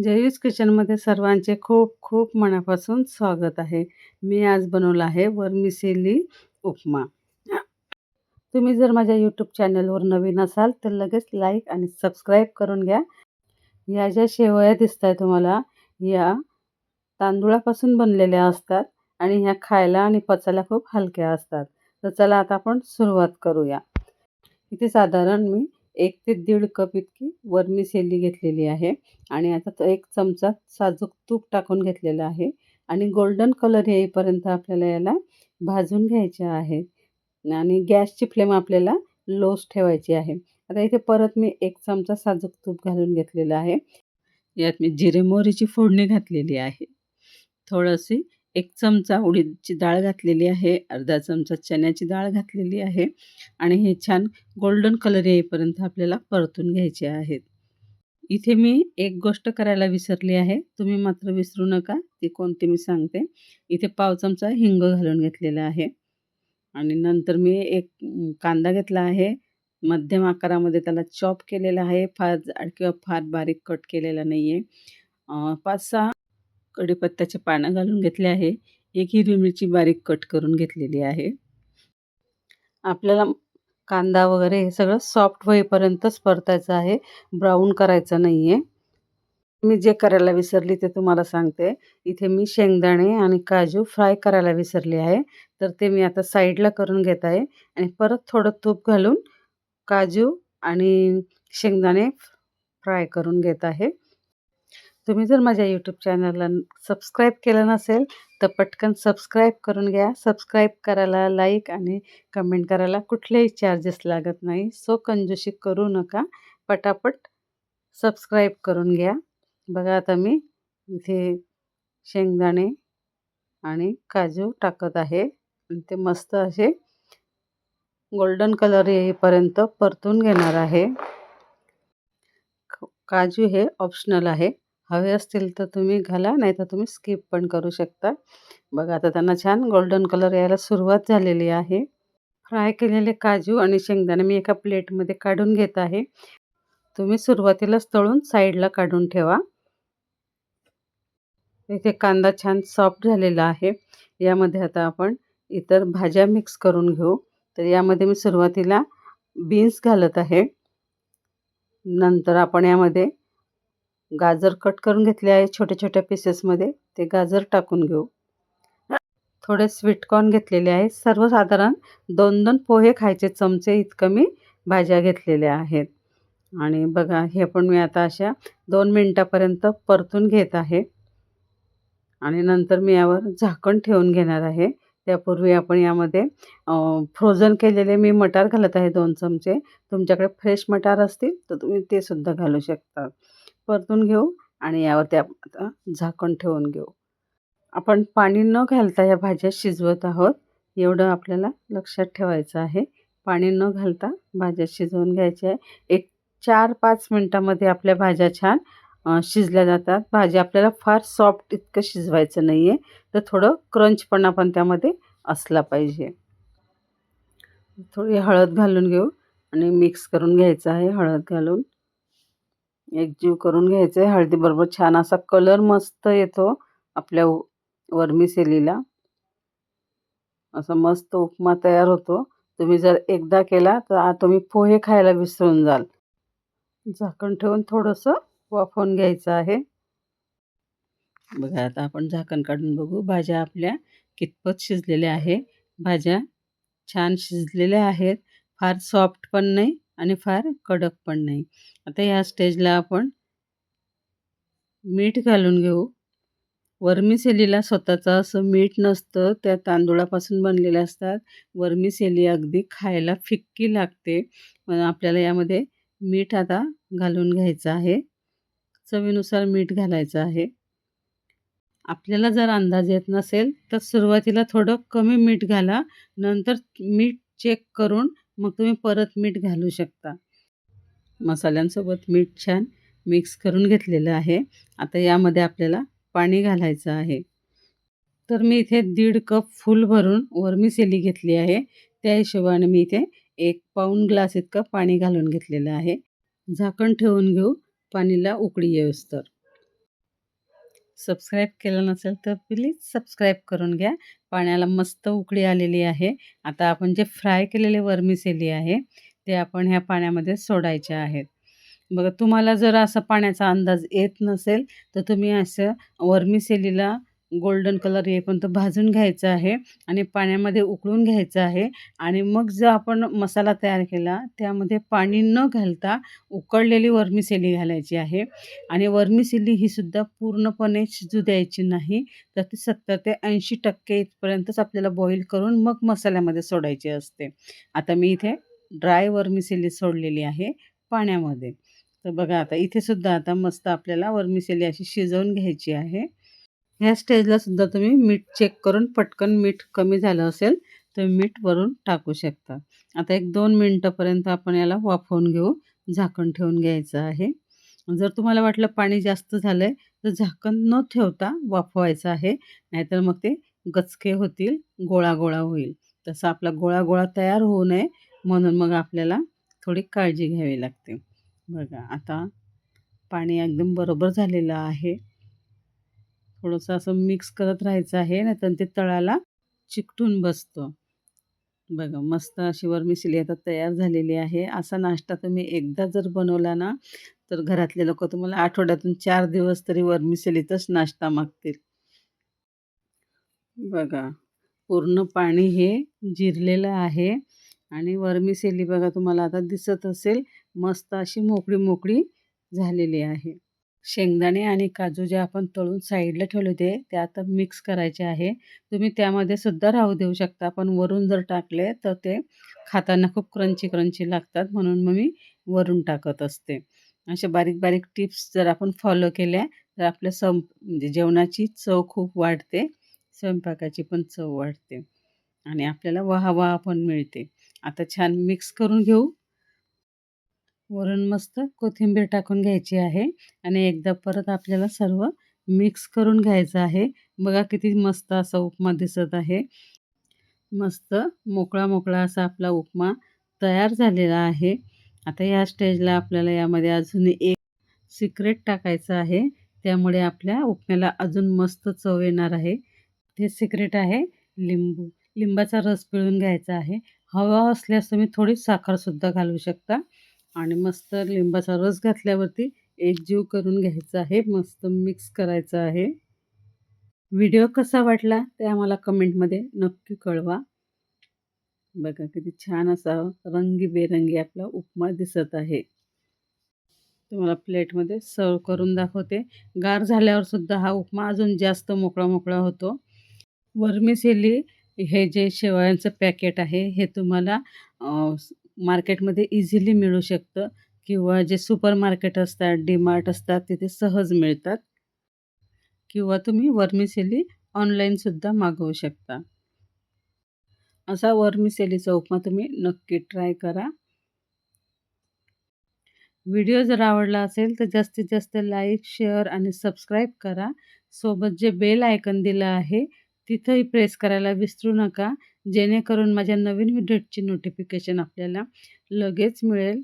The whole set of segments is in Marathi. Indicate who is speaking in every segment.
Speaker 1: जयवीज किचनमध्ये सर्वांचे खूप खूप मनापासून स्वागत आहे. मी आज बनवला आहे वर्मिसेली उपमा. तुम्ही जर माझ्या यूट्यूब चॅनलवर नवीन असाल तर लगेच लाईक आणि सबस्क्राईब करून घ्या. या ज्या शेवया दिसत आहे तुम्हाला, या तांदूळापासून बनलेल्या असतात आणि ह्या खायला आणि पचायला खूप हलक्या असतात. तर चला आता आपण सुरुवात करूया. इथे साधारण मी 1 ते 1.5 कप इतकी वर्मिसेली घेतलेली आहे आणि आता तो 1 चमचा साजूक तूप टाकून घेतलेलं आहे आणि गोल्डन कलर येईपर्यंत आपल्याला याला भाजून घ्यायचे आहे आणि गॅसची फ्लेम आपल्याला लोच ठेवायची आहे. आता इथे परत मी 1 चमचा साजूक तूप घालून घेतलेलं आहे. यात मी जिरे मोहरीची फोडणी घातलेली आहे. थोडीशी 1 चमचा उडीदची डाळ घातलेली आहे, अर्धा चमचा चण्याची डाळ घातलेली आहे आणि हे छान गोल्डन कलर येईपर्यंत आपल्याला परतून घ्यायचे आहेत. इथे मी एक गोष्ट करायला विसरली आहे, तुम्ही मात्र विसरू नका. ती कोणती मी सांगते. इथे पाव चमचा हिंग घालून घेतलेला आहे आणि नंतर मी एक कांदा घेतला आहे. मध्यम आकारामध्ये त्याला चॉप केलेला आहे. फार जाड किंवा फार बारीक कट केलेला नाही आहे. 5-6 कढीपत्त्याचे पानं घालून घेतले आहे. एक हिरवी मिरची बारीक कट करून घेतलेली आहे. आपल्याला कांदा वगैरे हे सगळं सॉफ्ट होईपर्यंतच परतायचं आहे, ब्राऊन करायचं नाही आहे. मी जे करायला विसरली ते तुम्हाला सांगते. इथे मी शेंगदाणे आणि काजू फ्राय करायला विसरली आहे. तर ते मी आता साईडला करून घेत आहे आणि परत थोडं तूप घालून काजू आणि शेंगदाणे फ्राय करून घेत आहे. तुम्ही जर माझ्या यूट्यूब चॅनलला सबस्क्राईब केलं नसेल तर पटकन सबस्क्राईब करून घ्या. सबस्क्राईब करायला, लाईक आणि कमेंट करायला कुठलेही चार्जेस लागत नाही. सो कंजूसी करू नका. पटापट सबस्क्राईब करून घ्या. बघा आता मी इथे शेंगदाणे आणि काजू टाकत आहे आणि ते मस्त असे गोल्डन कलर येईपर्यंत परतून घेणार आहे. काजू हे ऑप्शनल आहे. हवे असतील तर तुम्ही घाला, नाहीतर तुम्ही स्किप पण करू शकता. बघा आता त्यांना छान गोल्डन कलर यायला सुरुवात झालेली आहे. फ्राय केलेले काजू आणि शेंगदाणे मी एका प्लेटमध्ये काढून घेत आहे. तुम्ही सुरुवातीलाच तळून साईडला काढून ठेवा. इथे कांदा छान सॉफ्ट झालेला आहे. यामध्ये आता आपण इतर भाज्या मिक्स करून घेऊ. तर यामध्ये मी सुरुवातीला बीन्स घालत आहे. नंतर आपण यामध्ये गाजर कट करून घेतले आहे छोट्या-छोट्या पीसेसमध्ये. ते गाजर टाकून घेऊ. थोडे स्वीट कॉर्न घेतलेले आहे. सर्वसाधारण 2-2 पोहे खायचे चमचे इतकं मी भाज्या घेतलेल्या आहेत. आणि बघा हे पण मी आता अशा 2 मिनिटापर्यंत परतून घेत आहे. आणि नंतर मी यावर झाकण ठेवून घेणार आहे. त्यापूर्वी आपण यामध्ये फ्रोझन केलेले मी मटार घालत आहे 2 चमचे. तुमच्याकडे फ्रेश मटार असतील तर तुम्ही ते सुद्धा घालू शकता. परतून घेऊ आणि यावरती आता झाकण ठेवून घेऊ. आपण पाणी न घालता या भाज्या शिजवत आहोत, एवढं आपल्याला लक्षात ठेवायचं आहे. पाणी न घालता भाज्या शिजवून घ्यायच्या आहे. एक 4-5 मिनिटामध्ये आपल्या भाज्या छान शिजल्या जातात. भाजी आपल्याला फार सॉफ्ट इतकं शिजवायचं नाही आहे, तर थोडं क्रंचपणा पण त्यामध्ये असला पाहिजे. थोडी हळद घालून घेऊ आणि मिक्स करून घ्यायचं आहे. हळद घालून एकजीव करून घ्यायचं आहे. हळदीबरोबर छान असा कलर मस्त येतो आपल्या वर्मिसेलीला. असा मस्त उपमा तयार होतो. तुम्ही जर एकदा केला तर तुम्ही पोहे खायला विसरून जाल. झाकण ठेवून थोडंसं वाफवून घ्यायचं आहे. बघा आता आपण झाकण काढून बघू भाज्या आपल्या कितपत शिजलेल्या आहे. भाज्या छान शिजलेल्या आहेत. फार सॉफ्ट पण नाही आणि फार कडक पण नाही. आता या स्टेजला आपण मीठ घालून घेऊ. वर्मिसेलीला स्वतःचं असं मीठ नसतं. त्या तांदूळापासून बनलेल्या असतात. वर्मिसेली अगदी खायला फिक्की लागते. पण आपल्याला यामध्ये मीठ आता घालून घ्यायचं आहे. चवीनुसार मीठ घालायचं आहे. आपल्याला जर अंदाज येत नसेल तर सुरुवातीला थोडं कमी मीठ घाला. नंतर मीठ चेक करून मग तुम्ही परत मीठ घालू शकता. मसाल्यांसोबत मीठ छान मिक्स करून घेतलेलं आहे. आता यामध्ये आपल्याला पाणी घालायचं आहे. तर मी इथे 1.5 कप फुल भरून वर्मिसेली घेतली आहे. त्या हिशोबाने मी इथे 1 पाऊण ग्लास इतकं पाणी घालून घेतलेलं आहे. झाकण ठेवून घेऊ पाणीला उकळी येऊस्तोवर. सबस्क्राईब केलं नसेल तर प्लीज सबस्क्राईब करून घ्या. पाण्याला मस्त उकळी आलेली आहे. आता आपण जे फ्राय केलेले वर्मिसेली आहे, ते आपण ह्या पाण्यामध्ये सोडायचे आहेत. बघा तुम्हाला जर असा पाण्याचा अंदाज येत नसेल, तर तुम्ही असं वर्मिसेलीला गोल्डन कलर येईपर्यंत भाजून घ्यायचं आहे आणि पाण्यामध्ये उकळून घ्यायचं आहे आणि मग जो आपण मसाला तयार केला, त्यामध्ये पाणी न घालता उकळलेली वर्मिसेली घालायची आहे आणि वर्मिसेली ही सुद्धा पूर्णपणे शिजू द्यायची नाही, तर ती 70 ते 80% इथपर्यंतच आपल्याला बॉईल करून मग मसाल्यामध्ये सोडायची असते. आता मी इथे ड्राय वर्मिसेली सोडलेली आहे पाण्यामध्ये. तर बघा आता इथे सुद्धा आता मस्त आपल्याला वर्मिसेली अशी शिजवून घ्यायची आहे. ह्या स्टेजला सुद्धा तुम्ही मीठ चेक करून पटकन मीठ कमी झालं असेल, तर मीठ वरून टाकू शकता. आता एक 2 मिनिटापर्यंत आपण याला वाफवून घेऊ. झाकण ठेवून घ्यायचं आहे. जर तुम्हाला वाटलं पाणी जास्त झालंय, तर झाकण न ठेवता वाफवायचं आहे. नाहीतर मग ते गचके होतील, गोळा-गोळा होईल. तसा आपला गोळा-गोळा तयार होऊ नये म्हणून मग आपल्याला थोडी काळजी घ्यावी लागते. बघा आता पाणी एकदम बरोबर झालेलं आहे. थोडंसं असं मिक्स करत राहायचं आहे, नाहीतर ते तळाला चिकटून बसतं. बघा मस्त अशी वर्मिसेली आता तयार झालेली आहे. असा नाश्ता तुम्ही एकदा जर बनवला ना, तर घरातले लोकं तुम्हाला आठवड्यातून 4 दिवस तरी वर्मिसेलीचाच नाश्ता मागतील. बघा पूर्ण पाणी हे जिरलेलं आहे आणि वर्मिसेली बघा तुम्हाला आता दिसत असेल, मस्त अशी मोकळी-मोकळी झालेली आहे. शेंगदाणे आणि काजू जे आपण तळून साईडला ठेवले होते, ते आता मिक्स करायचे आहे. तुम्ही त्यामध्ये सुद्धा राहू देऊ शकता, पण वरून जर टाकले तर ते खाताना खूप क्रंची-क्रंची लागतात, म्हणून मग मी वरून टाकत असते. अशा बारीक-बारीक टिप्स जर आपण फॉलो केल्या, तर आपल्या म्हणजे जेवणाची चव खूप वाढते, स्वयंपाकाची पण चव वाढते आणि आपल्याला वाह-वाह पण मिळते. आता छान मिक्स करून घेऊ. वरून मस्त कोथिंबीर टाकून घ्यायची आहे आणि एकदा परत आपल्याला सर्व मिक्स करून घ्यायचं आहे. बघा किती मस्त असा उपमा दिसत आहे. मस्त मोकळा-मोकळा असा आपला उपमा तयार झालेला आहे. आता या स्टेजला आपल्याला यामध्ये अजून एक सिक्रेट टाकायचं आहे. त्यामुळे आपल्या उपम्याला अजून मस्त चव येणार आहे. ते सिक्रेट आहे लिंबू. लिंबाचा रस पिळून घ्यायचा आहे. हवा असल्यास तुम्ही थोडी साखरसुद्धा घालू शकता आणि मस्त लिंबाचा रस घातल्यावरती एकजीव करून घ्यायचा आहे. मस्त मिक्स करायचं आहे. व्हिडिओ कसा वाटला ते आम्हाला कमेंटमध्ये नक्की कळवा. बघा किती छान असा रंगीबेरंगी आपला उपमा दिसत आहे. तुम्हाला प्लेटमध्ये सर्व्ह करून दाखवते. गार झाल्यावर सुद्धा हा उपमा अजून जास्त मोकळा-मोकळा होतो. वर्मिसेली हे जे शेवयांचं पॅकेट आहे, हे तुम्हाला मार्केटमध्ये इझिली मिळू शकतं किंवा जे सुपर मार्केट असतात, डी-मार्ट असतात, तिथे सहज मिळतात किंवा तुम्ही वर्मिसेली ऑनलाईनसुद्धा मागवू शकता. असा वर्मिसेलीचा उपमा तुम्ही नक्की ट्राय करा. व्हिडिओ जर आवडला असेल तर जास्तीत जास्त लाईक, शेअर आणि सबस्क्राईब करा. सोबत जे बेल आयकॉन दिलं आहे तिथंही प्रेस करायला विसरू नका, जेणेकरून माझ्या नवीन व्हिडिओची नोटिफिकेशन आपल्याला लगेच मिळेल.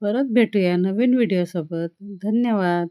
Speaker 1: परत भेटूया नवीन व्हिडिओसोबत. धन्यवाद.